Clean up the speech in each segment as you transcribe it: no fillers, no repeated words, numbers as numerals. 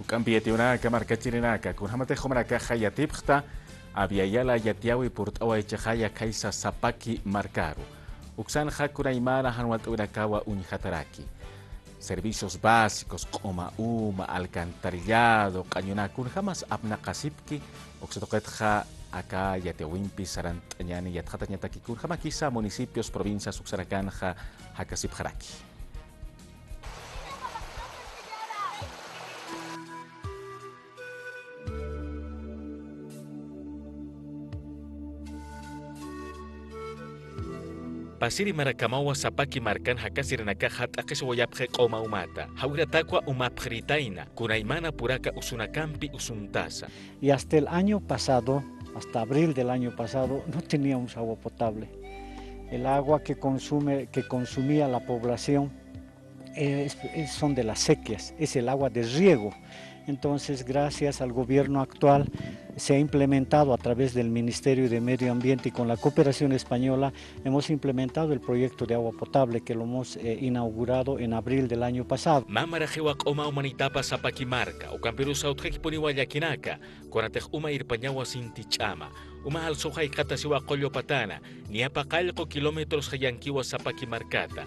Cambiationaka markachirinaka kunhamate homaraka hayatipqta aviayala yatiawi purt'awa ichajaya kaisa sapaki markaru uksanja kuraymana hanwat'urakawa uñhataraki servicios básicos q'uma uma alcantarillado q'añunakun jamas apnaqasipki uksatoqetja acá yatiawimpi sarant'añani yatqatañatakikun jama quizá municipios provincias uksaracanja hakasipjaraki. Pasiri marakamawa sapaki markan hakasirinaka hat'aqis wayapqe q'oma umata hawiratakwa umapqritaina kunaymana puraka usunakampi usuntasa. Y hasta el año pasado, hasta abril del año pasado, no teníamos agua potable. El agua que consumía la población son de las sequías, es el agua de riego. Entonces, gracias al gobierno actual, se ha implementado a través del Ministerio de Medio Ambiente y con la cooperación española, hemos implementado el proyecto de agua potable que lo hemos inaugurado en abril del año pasado. Mamarajiwa q'uma umanitapa sapakimarka, ukampirusa utqejpuniwa yakinaka, kuratej uma irpañawa sintichama, uma alsoja ikatasiwa qollo patana, niapa qallqo kilómetros hayankiwa sapakimarkata.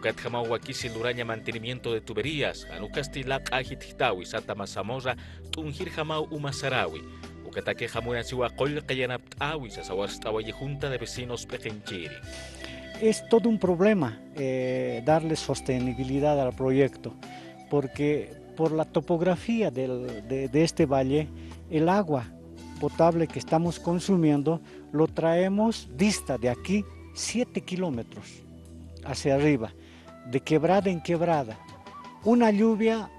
Ukatjamawa kisi luraña mantenimiento de tuberías, anukasti laq'ajitjtawi santa masamorra, t'unjir jamau uma sarawi. Ukatake jamuransiwa qollqayanapt'awi sasawarst'awayi junta de vecinos peqenchiri. Es todo un problema darle sostenibilidad al proyecto, porque por la topografía de este valle, el agua potable que estamos consumiendo lo traemos dista de aquí 7 kilómetros hacia arriba, de quebrada en quebrada. Una lluvia,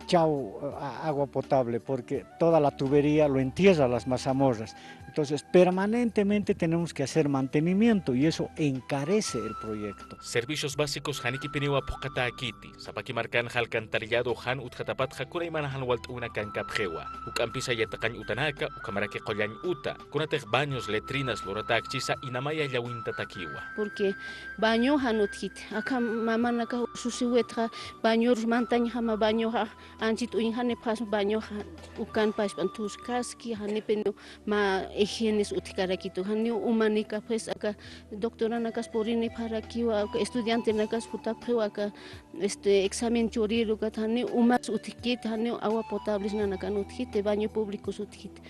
chao, agua potable, porque toda la tubería lo entierra las mazamorras. Entonces, permanentemente tenemos que hacer mantenimiento y eso encarece el proyecto. Servicios básicos haniki piniwa puqataakiti, sapakimarkan alcantarillado han utjatapatja kuraymana han walt'una kankapjewa, ukampisa yataqañ utanaka, ukamaraki qollañ uta, kunatej baños, letrinas, loratakchisa inamaya llawintatakiwa. Porque baño hanutjit, acá mamanaka susiwetja, baño rusmantañ hama baño ha, anchit uinhane pas baño ha, ukan pas pantuskaski, hanepeno ma higienes utikarakito, hani umanika pues acá doctora nakas porini para kiwa estudiante nakas futapjewa acá examen choriru kat hani umas utikit, hani agua potable nanakan utkit, baño público utkit.